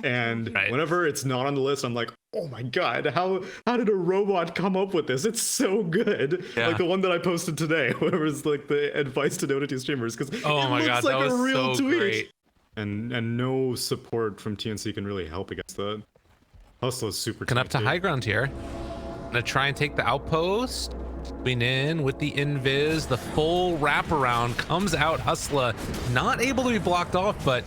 And whenever it's not on the list, I'm like, oh my god, how did a robot come up with this? It's so good. Yeah. Like the one that I posted today, where it was like the advice to Dota 2 streamers, because it my looks god, like that was a real so tweet. great. And no support from TNC can really help against that. Hustler is super Looking up to tanky. high ground here. Gonna try and take the outpost. Swing in with the invis. The full wraparound comes out. Hustler not able to be blocked off, but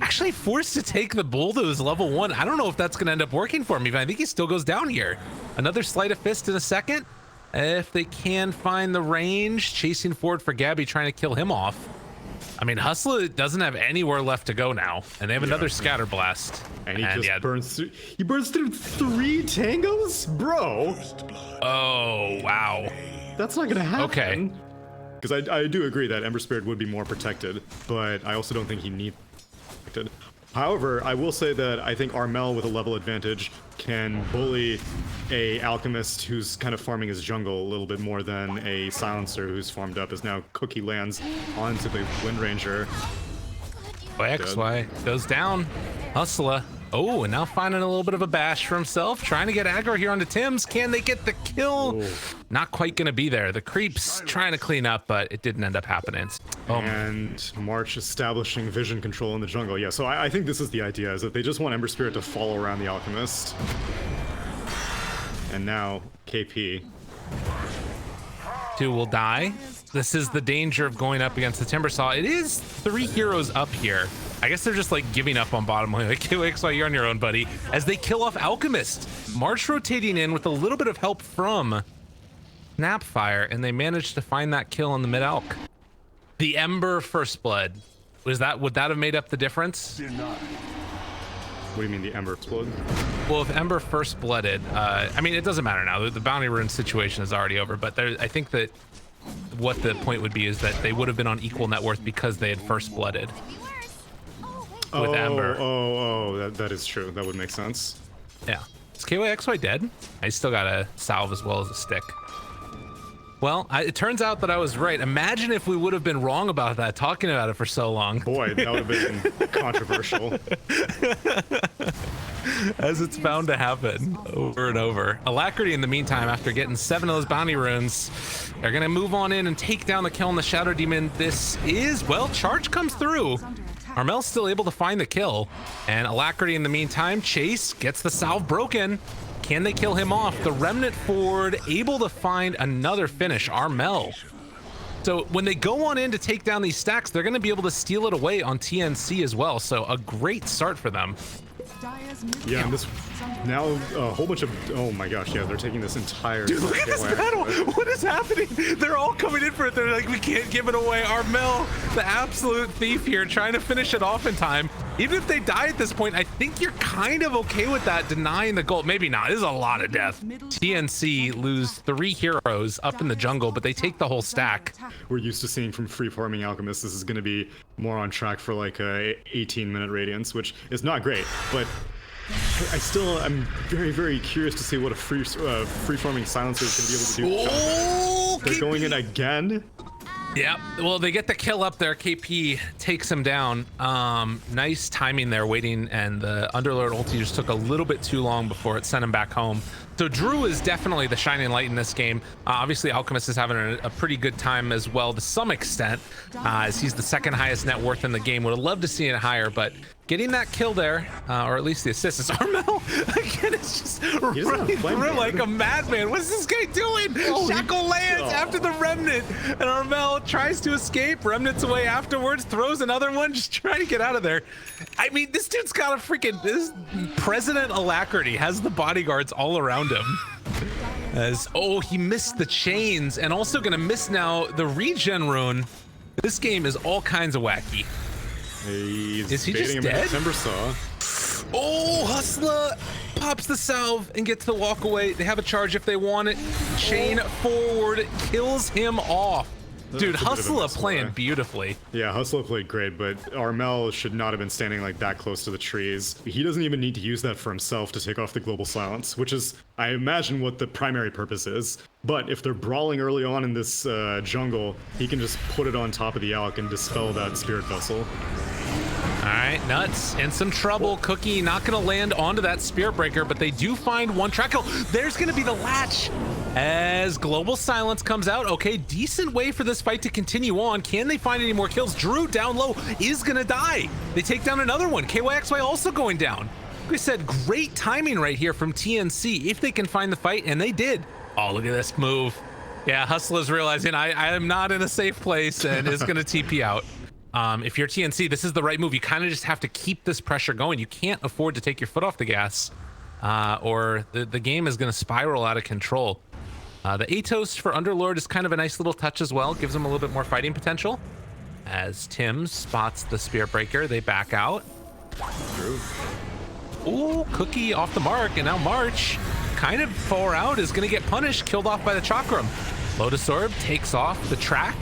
actually forced to take the bulldoze level 1. I don't know if that's gonna end up working for him, but I think he still goes down here. Another sleight of fist in a second. If they can find the range, chasing forward for Gabby, trying to kill him off. I mean, Hustler doesn't have anywhere left to go now, and they have another scatter blast. And he just burns through. He burns through 3 tangos, bro. Oh wow, that's not gonna happen. Okay. Because I do agree that Ember Spirit would be more protected, but I also don't think he needs protected. However, I will say that I think Armel with a level advantage can bully a Alchemist who's kind of farming his jungle a little bit more than a Silencer who's farmed up, as now Cookie lands onto the Wind Ranger. XY goes down. Hustler. Oh, and now finding a little bit of a bash for himself, trying to get aggro here onto Tim's. Can they get the kill? Not quite gonna be there. The creeps trying to clean up, but it didn't end up happening. And March establishing vision control in the jungle. Yeah, so I think this is the idea, is that they just want Ember Spirit to follow around the Alchemist. And now KP. 2 will die. This is the danger of going up against the Timbersaw. It is 3 heroes up here. I guess they're just like giving up on bottom lane. Like, KXY, you're on your own, buddy. As they kill off Alchemist. March rotating in with a little bit of help from Snapfire, and they managed to find that kill on the mid Alch. The Ember First Blood. Would that have made up the difference? What do you mean the Ember explode? Well, if Ember First Blooded, I mean, it doesn't matter now. The bounty rune situation is already over, but I think that what the point would be is that they would have been on equal net worth because they had First Blooded. With Ember. That is true. That would make sense. Yeah. Is KYXY dead? I still got a salve as well as a stick. Well, it turns out that I was right. Imagine if we would have been wrong about that, talking about it for so long. Boy, that would have been controversial. As it's bound to happen over and over. Alacrity, in the meantime, after getting 7 of those bounty runes, they're going to move on in and take down the kill on the Shadow Demon. This is, well, charge comes through. Armel's still able to find the kill. And Alacrity, in the meantime, Chase gets the salve broken. Can they kill him off? The Remnant Ford able to find another finish. Armel. So when they go on in to take down these stacks, they're going to be able to steal it away on TNC as well. So a great start for them. Yeah, and this now a whole bunch of, oh my gosh, yeah, they're taking this entire. Dude, look at this battle. What is happening? They're all coming in for it. They're like, we can't give it away. Armel, the absolute thief here, trying to finish it off in time. Even if they die at this point, I think you're kind of okay with that, denying the goal. Maybe not. This is a lot of death. TNC lose 3 heroes up in the jungle, but they take the whole stack. We're used to seeing from free farming Alchemists. This is going to be more on track for like a 18-minute radiance, which is not great, but I'm very, very curious to see what a free farming Silencer is going to be able to do. Oh, they're going in again. Yeah, well, they get the kill up there. KP takes him down. Nice timing there, waiting, and the Underlord ulti just took a little bit too long before it sent him back home. So Drew is definitely the shining light in this game. Obviously, Alchemist is having a pretty good time as well to some extent, as he's the 2nd highest net worth in the game. Would have loved to see it higher, but getting that kill there, or at least the assist, is Armel. Again, it's just running through like a madman. What's this guy doing? Shackle lands after the Remnant, and Armel tries to escape. Remnant's away afterwards, throws another one, just trying to get out of there. I mean, this dude's got a freaking, this President Alacrity has the bodyguards all around him. As, oh, he missed the chains, and also gonna miss now the regen rune. This game is all kinds of wacky. Is he just dead? Timbersaw. Oh, Hustler pops the salve and gets the walk away. They have a charge if they want it. Chain forward, kills him off. Dude, Hustler playing beautifully. Yeah, Hustler played great, but Armel should not have been standing like that close to the trees. He doesn't even need to use that for himself to take off the global silence, which is, I imagine, what the primary purpose is. But if they're brawling early on in this jungle, he can just put it on top of the Alch and dispel that Spirit Vessel. All right, Nuts in some trouble. Cookie not going to land onto that Spirit Breaker, but they do find one track kill. There's going to be the latch as Global Silence comes out. Okay, decent way for this fight to continue on. Can they find any more kills? Drew down low is going to die. They take down another one. KYXY also going down. Like we said, great timing right here from TNC if they can find the fight, and they did. Oh, look at this move. Yeah, Hustler's realizing I am not in a safe place and is going to TP out. If you're TNC, this is the right move. You kind of just have to keep this pressure going. You can't afford to take your foot off the gas, or the game is going to spiral out of control. The Atos for Underlord is kind of a nice little touch as well. Gives them a little bit more fighting potential. As Tim spots the Spirit Breaker, they back out. Ooh, Cookie off the mark, and now March, kind of far out, is going to get punished, killed off by the Chakram. Lotus Orb takes off the track.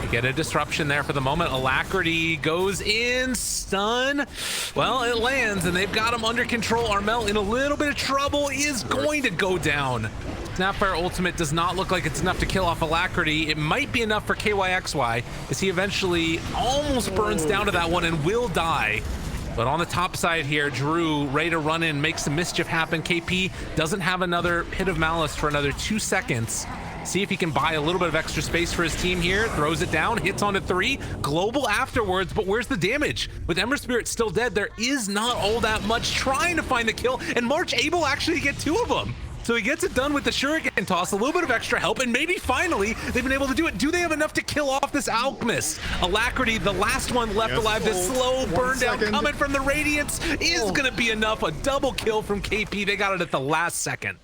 They get a disruption there for the moment. Alacrity goes in, stun. Well, it lands, and they've got him under control. Armel in a little bit of trouble, is going to go down. Snapfire ultimate does not look like it's enough to kill off Alacrity. It might be enough for KYXY, as he eventually almost burns down to that one and will die. But on the top side here, Drew ready to run in, make some mischief happen. KP doesn't have another Pit of Malice for another 2 seconds. See if he can buy a little bit of extra space for his team here. Throws it down, hits onto 3. Global afterwards, but where's the damage? With Ember Spirit still dead, there is not all that much trying to find the kill, and March able actually to get 2 of them. So he gets it done with the shuriken toss, a little bit of extra help, and maybe finally they've been able to do it. Do they have enough to kill off this Alchemist? Alacrity, the last one left alive. This slow burn down coming from the Radiance is going to be enough. A double kill from KP. They got it at the last second.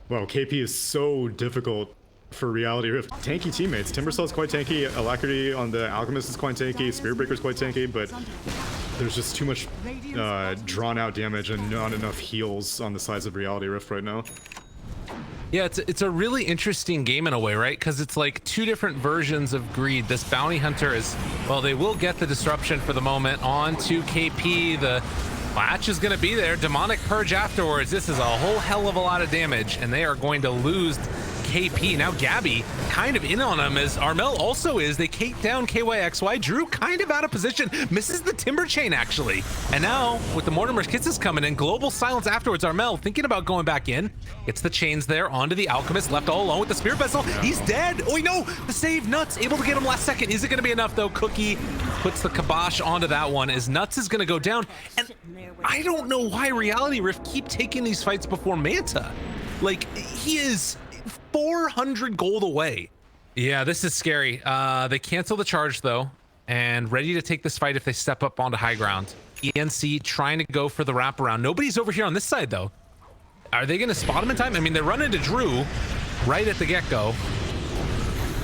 Wow, KP is so difficult for Reality Rift. Tanky teammates. Timbersaw is quite tanky. Alacrity on the Alchemist is quite tanky. Spirit Breaker is quite tanky, but there's just too much drawn out damage and not enough heals on the sides of Reality Rift right now. Yeah, it's a really interesting game in a way, right? Because it's like 2 different versions of Greed. This Bounty Hunter is, well, they will get the disruption for the moment. On to KP, the latch is going to be there. Demonic Purge afterwards. This is a whole hell of a lot of damage, and they are going to lose KP. Now Gabby kind of in on him, as Armel also is. They take down KYXY. Drew kind of out of position, misses the Timber Chain actually. And now with the Mortimer's Kisses coming in, Global Silence afterwards, Armel thinking about going back in. Gets the chains there onto the Alchemist, left all alone with the Spirit Vessel. He's dead. Oh no, the save. Nuts able to get him last second. Is it going to be enough though? Cookie puts the kibosh onto that one, as Nuts is going to go down. And I don't know why Reality Rift keep taking these fights before Manta. Like, he is 400 gold away. Yeah, this is scary. They cancel the charge though, and ready to take this fight if they step up onto high ground. TNC trying to go for the wraparound. Nobody's over here on this side though. Are they going to spot him in time? I mean, they run into Drew right at the get-go.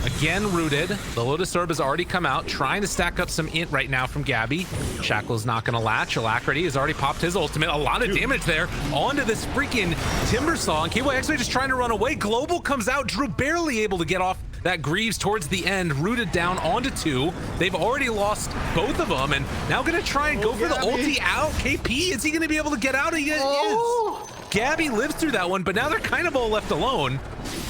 Again rooted. The Lotus Orb has already come out, trying to stack up some int right now from Gabby. Shackle's not going to latch. Alacrity has already popped his ultimate. A lot of damage there onto this freaking Timbersaw. And KYXY just trying to run away. Global comes out. Drew barely able to get off that Greaves towards the end, rooted down onto 2. They've already lost both of them, and now going to try and go for the ulti out. KP, is he going to be able to get out? He is. Gabby lives through that one, but now they're kind of all left alone.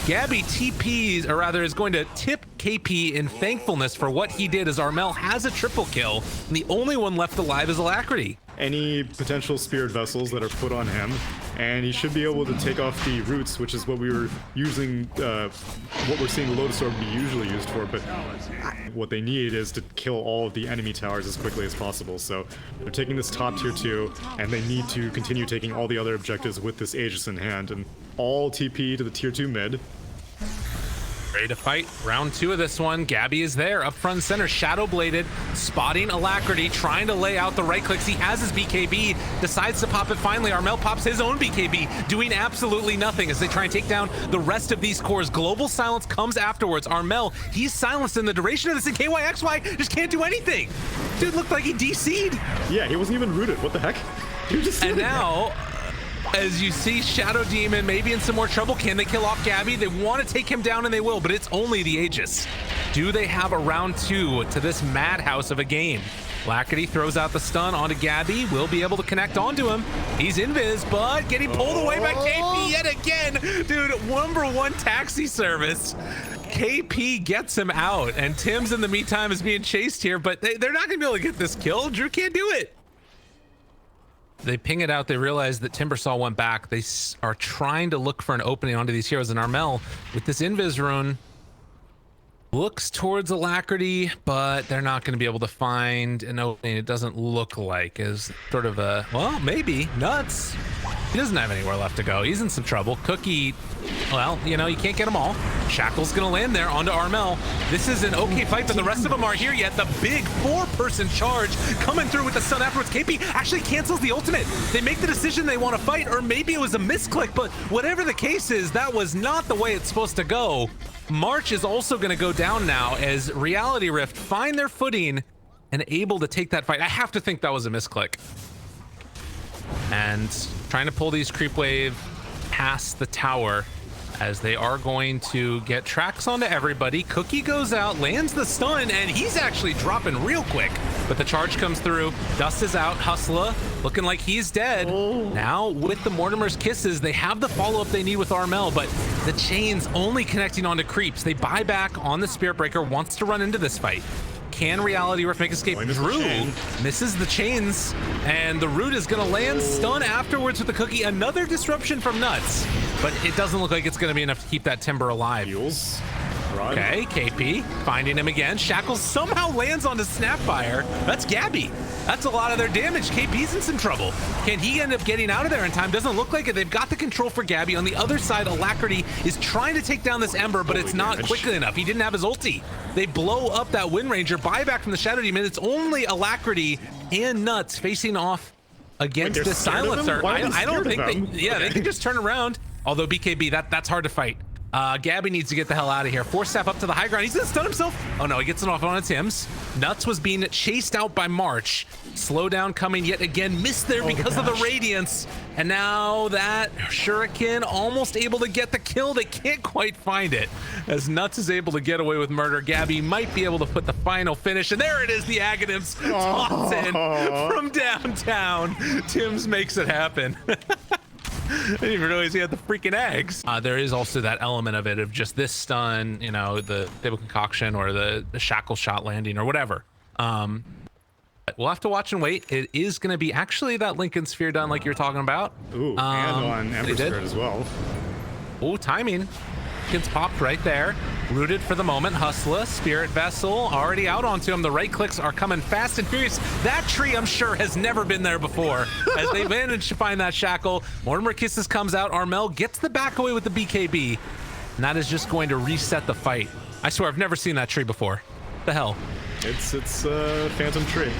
Gabby TPs, or rather is going to tip KP in thankfulness for what he did, as Armel has a triple kill, and the only one left alive is Alacrity. Any potential Spirit Vessels that are put on him, and he should be able to take off the roots, which is what we were using, what we're seeing the Lotus Orb be usually used for, but what they need is to kill all of the enemy towers as quickly as possible. So they're taking this top tier 2, and they need to continue taking all the other objectives with this Aegis in hand, and all TP to the tier 2 mid. Ready to fight round 2 of this one. Gabby is there up front center, shadow bladed, spotting Alacrity, trying to lay out the right clicks. He has his BKB, decides to pop it finally. Armel pops his own BKB, doing absolutely nothing as they try and take down the rest of these cores. Global Silence comes afterwards. Armel, he's silenced in the duration of this, and KYXY just can't do anything. Dude looked like he DC'd. Yeah, he wasn't even rooted. What the heck? He was just and now, as you see Shadow Demon maybe in some more trouble. Can they kill off Gabby? They want to take him down, and they will, but it's only the Aegis. Do they have a round 2 to this madhouse of a game? Alacrity throws out the stun onto Gabby. Will be able to connect onto him. He's invis, but getting pulled away by KP yet again. Dude, #1 taxi service. KP gets him out, and Tim's in the meantime is being chased here, but they're not gonna be able to get this kill. Drew can't do it. They ping it out. They realize that Timbersaw went back. They are trying to look for an opening onto these heroes, and Armel with this Invis rune looks towards Alacrity, but they're not going to be able to find an opening. It doesn't look like as sort of a, well, maybe Nuts. He doesn't have anywhere left to go. He's in some trouble. Cookie, well, you know, you can't get them all. Shackle's going to land there onto Armel. This is an okay fight, but the rest of them aren't here yet. The big 4-person charge coming through with the stun afterwards. KP actually cancels the ultimate. They make the decision they want to fight, or maybe it was a misclick, but whatever the case is, that was not the way it's supposed to go. March is also going to go down now as Reality Rift find their footing and able to take that fight. I have to think that was a misclick. And trying to pull these creep wave past the tower as they are going to get tracks onto everybody. Cookie goes out, lands the stun, and he's actually dropping real quick. But the charge comes through. Dust is out. Hustler looking like he's dead. Oh. Now with the Mortimer's Kisses, they have the follow-up they need with Armel, but the chain's only connecting onto creeps. They buy back on the Spirit Breaker, wants to run into this fight. Can Reality Rift make escape? Drew misses the chains, and the root is going to land stun afterwards with the Cookie. Another disruption from Nuts, but it doesn't look like it's going to be enough to keep that Timber alive. Heals. Okay, KP finding him again. Shackles somehow lands onto Snapfire. That's Gabby. That's a lot of their damage. KP's in some trouble. Can he end up getting out of there in time? Doesn't look like it. They've got the control for Gabby. On the other side, Alacrity is trying to take down this Ember, but it's not quickly enough. He didn't have his ulti. They blow up that Wind Ranger. Buyback from the Shadow Demon. It's only Alacrity and Nuts facing off against this Silencer. I don't think they can just turn around. Although BKB, that's hard to fight. Gabby needs to get the hell out of here. 4-step up to the high ground. He's gonna stun himself. Oh no, he gets it off on Tim's. Nuts was being chased out by March. Slowdown coming yet again. Missed there because of the Radiance. And now that Shuriken almost able to get the kill. They can't quite find it. As Nuts is able to get away with murder, Gabby might be able to put the final finish. And there it is, the Aghanims toss in from downtown. Tim's makes it happen. I didn't even realize he had the freaking eggs. There is also that element of it of just this stun, you know, the Stable Concoction or the Shackle Shot landing or whatever. We'll have to watch and wait. It is going to be actually that Lincoln Sphere done like you're talking about. Ooh, and on Ember Spirit as well. Ooh, timing. Lincoln's popped right there. Rooted for the moment. Hustler, Spirit Vessel already out onto him. The right clicks are coming fast and furious. That tree, I'm sure, has never been there before. As they manage to find that Shackle, Mortimer Kisses comes out. Armel gets the back away with the BKB. And that is just going to reset the fight. I swear, I've never seen that tree before. What the hell? It's a phantom tree.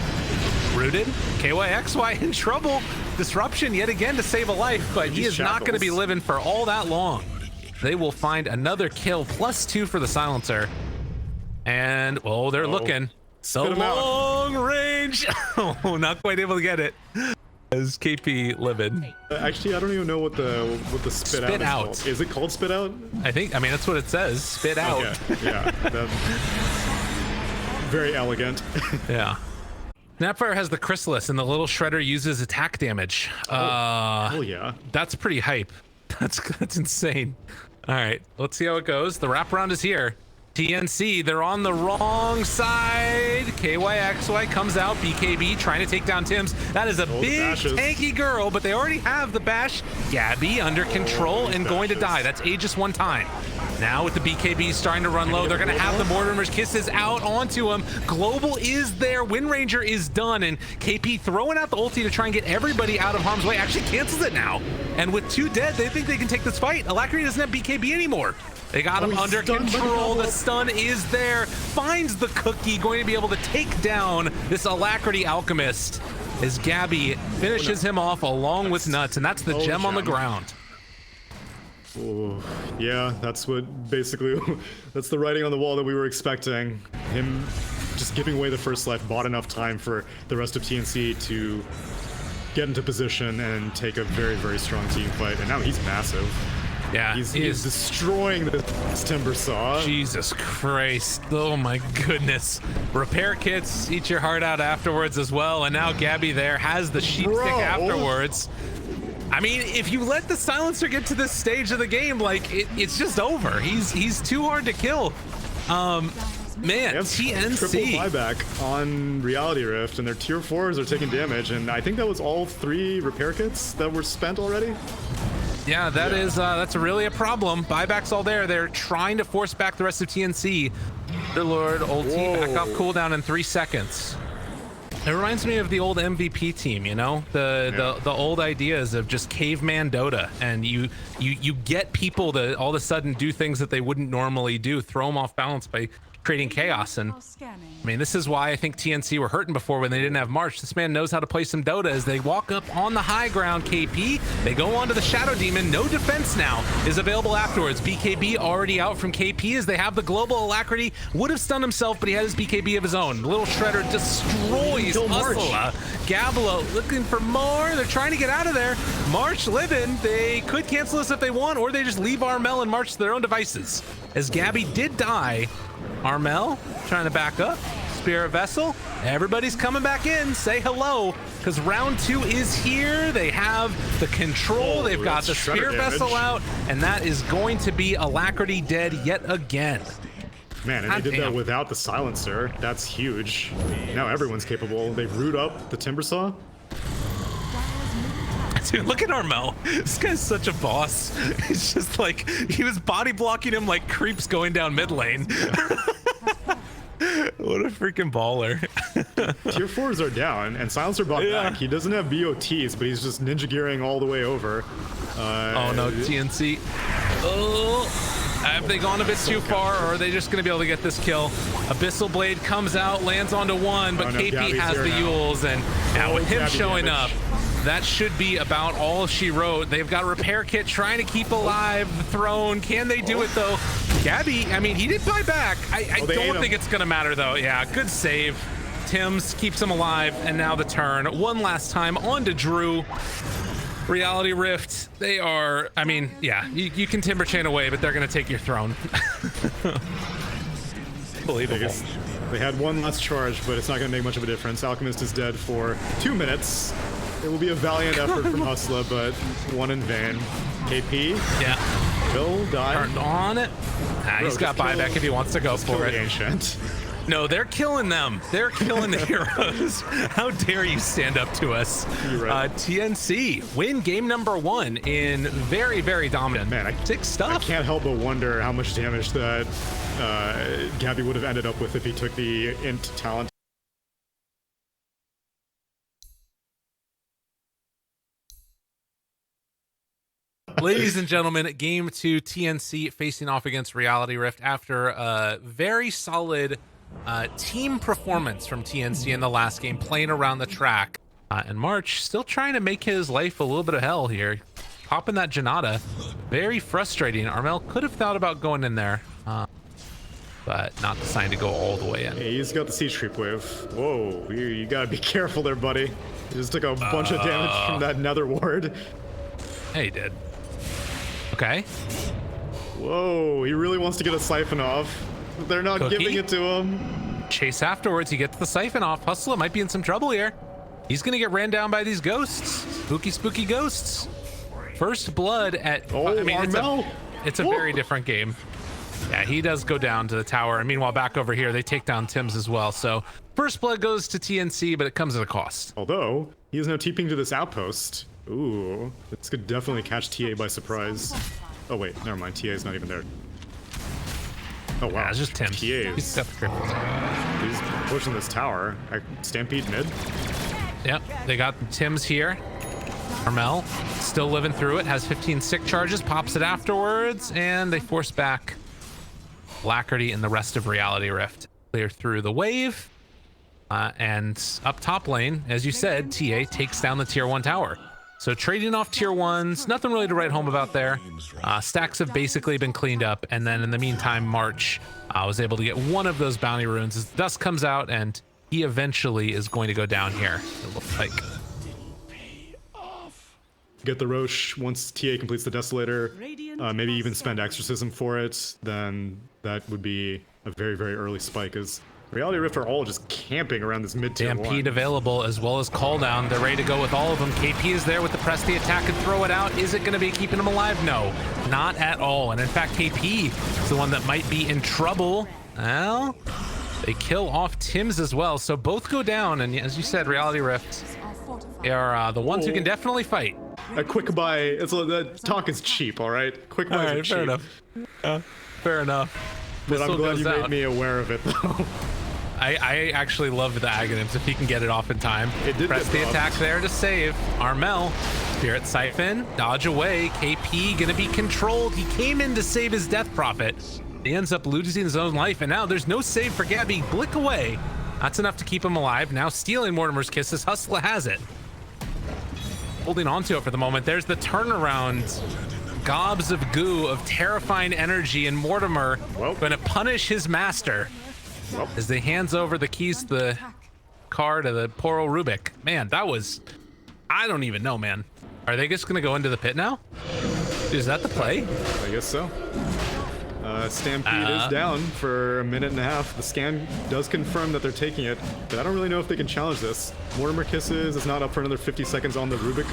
Rooted, KYXY in trouble. Disruption yet again to save a life, but he is not going to be living for all that long. They will find another kill, +2 for the Silencer. And, oh, they're looking. So long range. Oh, not quite able to get it. As KP livid. Actually, I don't even know what the spit out is called. Is it called spit out? I mean, that's what it says. Spit out. Okay. Yeah. Very elegant. Yeah. Snapfire has the Chrysalis, and the little shredder uses attack damage. Oh yeah. That's pretty hype. That's insane. All right, let's see how it goes. The wraparound is here. TNC, they're on the wrong side. KYXY comes out. BKB trying to take down Tim's. That is a big tanky girl, but they already have the bash. Gabby under control and going to die. That's Aegis one time. Now with the BKB starting to run low, they're going to have the Mortimer's Kisses out onto him. Global is there. Wind Ranger is done, and KP throwing out the ulti to try and get everybody out of harm's way. Actually cancels it now. And with 2 dead, they think they can take this fight. Alacrity doesn't have BKB anymore. They got him under control. The stun is there. Finds the Cookie, going to be able to take down this Alacrity Alchemist as Gabby finishes him off along with Nuts, and that's the gem on the ground. Oh, yeah, that's what basically, that's the writing on the wall that we were expecting. Him just giving away the first life bought enough time for the rest of TNC to get into position and take a very, very strong team fight, and now he's massive. Yeah, he's destroying this Timbersaw. Jesus Christ. Oh my goodness. Repair kits, eat your heart out afterwards as well. And now Gabby there has the sheep stick afterwards. I mean, if you let the silencer get to this stage of the game, like it's just over. He's too hard to kill. Man, TNC triple buyback on Reality Rift, and their tier 4s are taking damage, and I think that was all 3 repair kits that were spent already. Yeah, that's really a problem. Buyback's all there. They're trying to force back the rest of TNC. The Lord ulti back off cooldown in 3 seconds. It reminds me of the old MVP team, you know, the old ideas of just caveman Dota, and you get people to all of a sudden do things that they wouldn't normally do, throw them off balance by creating chaos. And I mean, this is why I think TNC were hurting before when they didn't have March. This man knows how to play some Dota. As they walk up on the high ground, KP, they go onto the Shadow Demon. No defense now is available afterwards. BKB already out from KP as they have the global alacrity. Would have stunned himself, but he has his BKB of his own. Little Shredder destroys Hustla. Gablo looking for more. They're trying to get out of there. March living. They could cancel this if they want, or they just leave Armel and march to their own devices. As Gabby did die, Armel trying to back up. Spirit Vessel, everybody's coming back in. Say hello, because round 2 is here. They have the control. They've got the Spirit Vessel out, and that is going to be Alacrity dead yet again. Man, and they did that without the silencer. That's huge. Now everyone's capable. They root up the Timbersaw. Dude, look at Armel. This guy's such a boss. He's just like, he was body blocking him like creeps going down mid lane. What a freaking baller. Tier 4s are down, and Silencer bought back. He doesn't have BOTs, but he's just ninja gearing all the way over. Oh no, TNC. Oh, have they gone a bit too far, or are they just going to be able to get this kill? Abyssal Blade comes out, lands onto one, but KP Gabby's has the Yules, and now with him Gabby showing damage. up, that should be about all she wrote. They've got a repair kit trying to keep alive the throne. Can they do it though? Gabby, I mean, he did buy back. I don't think it's gonna matter though. Yeah, good save. Tim's keeps him alive, and now the turn. One last time on to Drew. Reality Rift, they are, I mean, yeah, you can Timber Chain away, but they're gonna take your throne. Believable. They had one last charge, but it's not going to make much of a difference. Alchemist is dead for 2 minutes. It will be a valiant effort from Hustla, but one in vain. KP will die. Turned on it. He's got buyback if he wants to go for it. Ancient. No, they're killing them. They're killing the heroes. How dare you stand up to us? You're right. TNC win game number 1 in very, very dominant. Man, sick stuff. I can't help but wonder how much damage that Gabby would have ended up with if he took the int talent. Ladies and gentlemen, game 2, TNC facing off against Reality Rift after a very solid team performance from TNC in the last game, playing around the track. And March still trying to make his life a little bit of hell here. Popping that Janata. Very frustrating. Armel could have thought about going in there, but not deciding to go all the way in. Hey, he's got the siege creep wave. Whoa, you gotta be careful there, buddy. He just took a bunch of damage from that nether ward. Hey, he did. Okay. Whoa, he really wants to get a siphon off. But they're not giving it to him. Chase afterwards. He gets the siphon off. Hustler might be in some trouble here. He's gonna get ran down by these ghosts. Spooky ghosts. First blood at, I mean, Armel. It's a very different game. Yeah, he does go down to the tower. And meanwhile, back over here, they take down Tim's as well. So first blood goes to TNC, but it comes at a cost. Although, he has no TPing to this outpost. Ooh, this could definitely catch TA by surprise. Oh wait, never mind, TA is not even there. Oh wow, Yeah, it's just Tim. TA He's is got the cripples. he's pushing this tower. Stampede mid. Yep, they got Tim's here. Armel still living through it, has 15 sick charges, pops it afterwards, and they force back Alacrity and the rest of Reality Rift. Clear through the wave, and up top lane, as you said, TA takes down the tier 1 tower. So trading off tier 1s, nothing really to write home about there. Stacks have basically been cleaned up, and then in the meantime, March was able to get one of those bounty runes as the dust comes out, and he eventually is going to go down here, it looks like. Get the Roche once TA completes the Desolator, maybe even spend Exorcism for it, then that would be a very, very early spike, as Reality Rift are all just camping around this mid-tier Stampede one. available as well as Call Down. They're ready to go with all of them. KP is there with the press the attack and throw it out. Is it going to be keeping him alive? No, not at all. And in fact, KP is the one that might be in trouble. Well, they kill off Tim's as well. So both go down. And as you said, Reality Rift are the ones who can definitely fight. A quick buy. The talk is cheap, all right? Quick buys are cheap. Fair enough. Fair enough. But I'm glad you made out. me aware of it, though. I actually love the Aghanims if he can get it off in time. It did Press get the buffed. attack there to save. Armel, Spirit Siphon, dodge away. KP gonna be controlled. He came in to save his Death Prophet. He ends up losing his own life, and now there's no save for Gabby. Blick away. That's enough to keep him alive. Now stealing Mortimer's Kisses. Hustler has it. Holding on to it for the moment. There's the turnaround. Gobs of goo of terrifying energy, and Mortimer gonna punish his master. As they hands over the keys to the car to the poor old Rubik. Man, that was... I don't even know, man. Are they just gonna go into the pit now? Is that the play? I guess so. Stampede is down for a minute and a half. The scan does confirm that they're taking it, but I don't really know if they can challenge this. Mortimer Kisses is not up for another 50 seconds on the Rubik,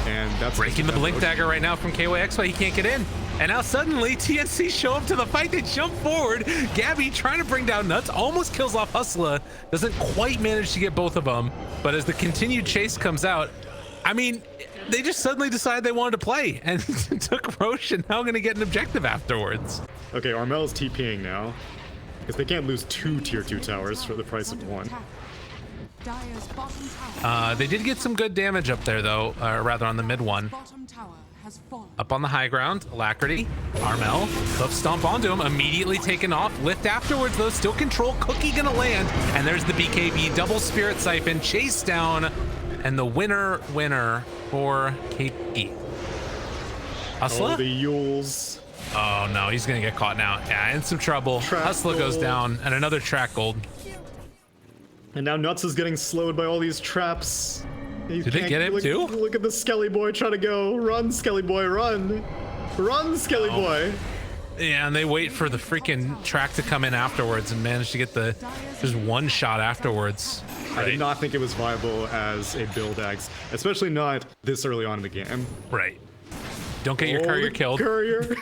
and that's... Breaking the blink dagger right now from KYXY. He can't get in. And now suddenly TNC show up to the fight. They jump forward. Gabby trying to bring down Nuts, almost kills off Hustler. Doesn't quite manage to get both of them. But as the continued chase comes out, I mean, they just suddenly decided they wanted to play and took Roche, and now going to get an objective afterwards. Okay, Armel is TPing now, because they can't lose 2 tier 2 towers for the price of 1. They did get some good damage up there, though, rather on the mid one. Up on the high ground, Alacrity, Armel, hoof stomp onto him, immediately taken off. Lift afterwards, though, still control. Cookie gonna land, and there's the BKB double Spirit Siphon, chase down, and the winner for KP. Hustler? Oh, the Yules. Oh no, he's gonna get caught now. Yeah, in some trouble. Track Hustler goes gold. down, and another track gold. And now Nuts is getting slowed by all these traps. Did they get him too? Look at the Skelly Boy trying to go. Run, Skelly Boy, run. Run, Skelly Boy. Yeah, and they wait for the freaking track to come in afterwards and manage to get the just one shot afterwards. I did not think it was viable as a build axe, especially not this early on in the game. Right. Don't get your courier the killed. Courier.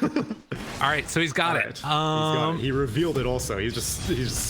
All right, so he's got it. He's got it. He revealed it also. He's just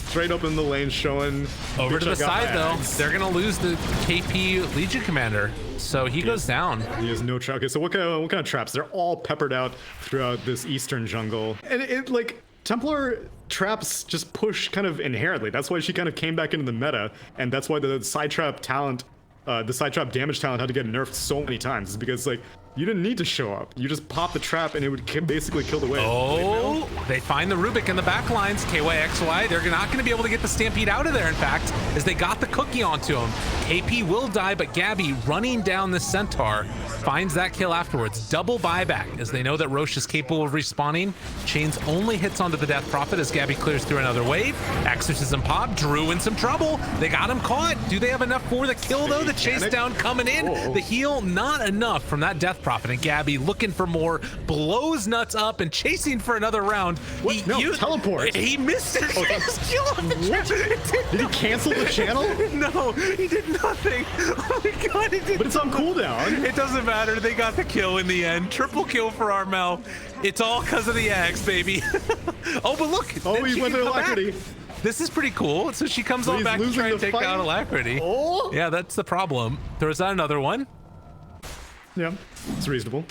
straight up in the lane showing. Over to "Bitch, the I got side, though. axe." They're going to lose the KP Legion Commander. So he goes down. He has no trap. Okay, so what kind of traps? They're all peppered out throughout this eastern jungle. And it like Templar traps just push kind of inherently. That's why she kind of came back into the meta, and that's why the side trap talent, the side trap damage talent had to get nerfed so many times. Is because like you didn't need to show up. You just pop the trap and it would basically kill the wave. Oh, they find the Rubik in the back lines. KYXY, they're not going to be able to get the Stampede out of there, in fact, as they got the cookie onto him. KP will die, but Gabby running down the Centaur finds that kill afterwards. Double buyback, as they know that Roche is capable of respawning. Chains only hits onto the Death Prophet as Gabby clears through another wave. Exorcism pop, Drew in some trouble. They got him caught. Do they have enough for the kill, though? The chase down coming in. The heal, not enough from that Death Prophet, and Gabby looking for more, blows Nuts up and chasing for another round. What? No, teleport. He missed it. Did he cancel the channel? No, he did nothing. Oh my god, he did. But it's on cooldown. It doesn't matter. They got the kill in the end. Triple kill for Armel. It's all because of the Axe, baby. Oh, but look. Oh, then he she went can to come back. Alacrity. This is pretty cool. So she comes on he's back to losing try and the take fight? out Alacrity. Oh. Yeah, that's the problem. Throws out another one. Yeah, it's reasonable.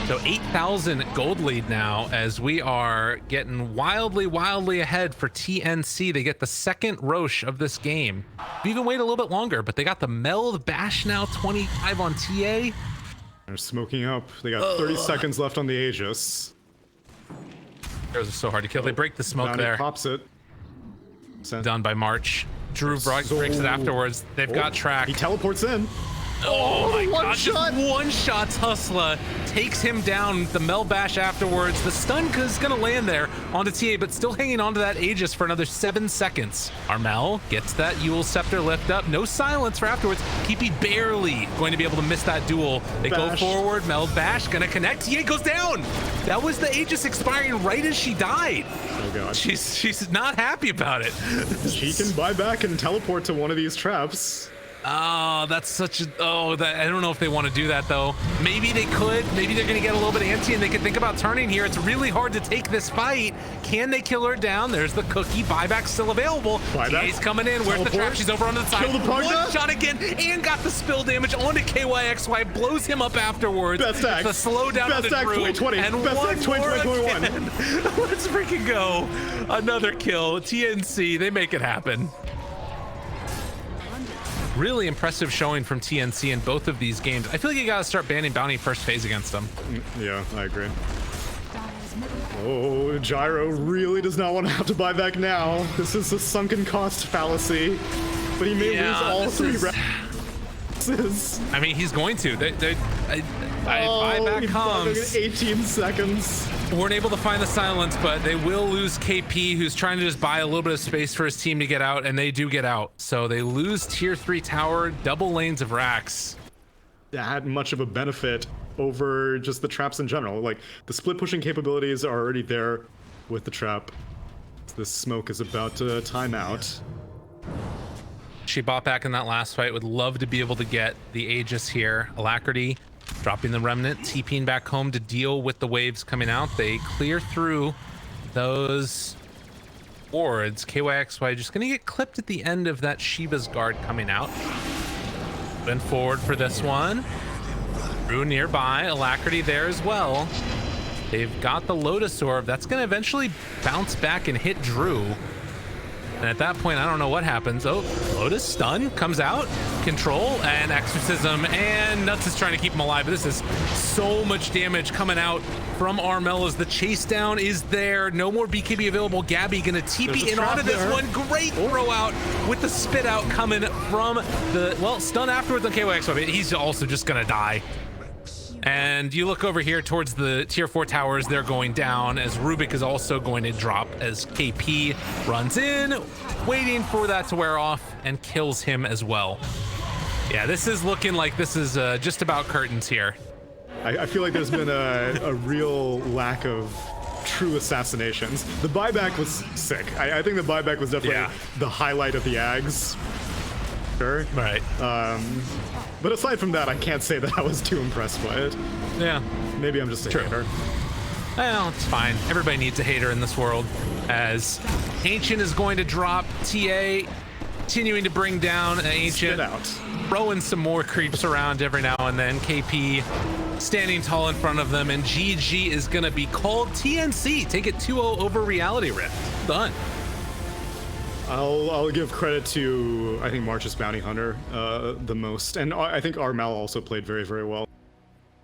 So 8,000 gold lead now as we are getting wildly ahead for TNC. They get the second Roche of this game. We even wait a little bit longer, but they got the Meld Bash now, 25 on TA. They're smoking up. They got 30 seconds left on the Aegis. Those are so hard to kill. They break the smoke Bounty there. pops it. Done by March. Drew breaks it afterwards. They've got track. He teleports in. Oh my one god, shot. just one shot Hustla takes him down. The Mel Bash afterwards. The stun is gonna land there onto TA, but still hanging onto that Aegis for another 7 seconds. Armel gets that Yule Scepter lift up. No silence for afterwards. KP barely going to be able to miss that duel. They Bash. go forward. Mel Bash gonna connect. TA goes down. That was the Aegis expiring right as she died. Oh god. She's not happy about it. She can buy back and teleport to one of these traps. Oh, that's such a... Oh, that, I don't know if they want to do that, though. Maybe they could. Maybe they're going to get a little bit antsy and they can think about turning here. It's really hard to take this fight. Can they kill her down? There's the cookie. Buyback still available. Buyback. TA's coming in. Where's the Teleport. trap? She's over onto the side. Kill the Pugna. One shot again and got the spill damage onto KYXY. Blows him up afterwards. Best act. The slow down Best on the act Drew. 2020. And Best one act 2021. more again. Let's freaking go. Another kill. TNC, they make it happen. Really impressive showing from TNC in both of these games. I feel like you gotta start banning bounty first phase against them. Yeah, I agree. Oh, Gyro really does not want to have to buy back now. This is a sunken cost fallacy, but he may lose all 3 rounds. I mean, he's going to. Buyback he comes. in 18 seconds. Weren't able to find the silence, but they will lose KP, who's trying to just buy a little bit of space for his team to get out, and they do get out. So they lose tier 3 tower, double lanes of racks. That much of a benefit over just the traps in general. Like, the split pushing capabilities are already there with the trap. This smoke is about to time out. She bought back in that last fight. Would love to be able to get the Aegis here. Alacrity dropping the Remnant, TPing back home to deal with the waves coming out. They clear through those wards. KYXY just gonna get clipped at the end of that Shiva's guard coming out. Then forward for this one. Drew nearby, Alacrity there as well. They've got the Lotus Orb. That's gonna eventually bounce back and hit Drew. And at that point, I don't know what happens. Oh, Lotus stun comes out, control and exorcism, and Nuts is trying to keep him alive. But this is so much damage coming out from Armel as the chase down is there. No more BKB available. Gabby gonna TP in onto this one. Great throw out with the spit out coming from the, well, stun afterwards on KYX, but he's also just gonna die. And you look over here towards the tier 4 towers, they're going down as Rubik is also going to drop as KP runs in, waiting for that to wear off and kills him as well. Yeah, this is looking like this is just about curtains here. I feel like there's been a real lack of true assassinations. The buyback was sick. I think the buyback was definitely the highlight of the Ags. Sure. Right. But aside from that, I can't say that I was too impressed by it. Yeah. Maybe I'm just a hater. Well, it's fine. Everybody needs a hater in this world. As Ancient is going to drop, TA continuing to bring down Ancient, throwing some more creeps around every now and then. KP standing tall in front of them, and GG is going to be called. TNC take it 2-0 over Reality Rift. Done. I'll give credit to, I think, March's Bounty Hunter the most, and I think Armel also played very, very well.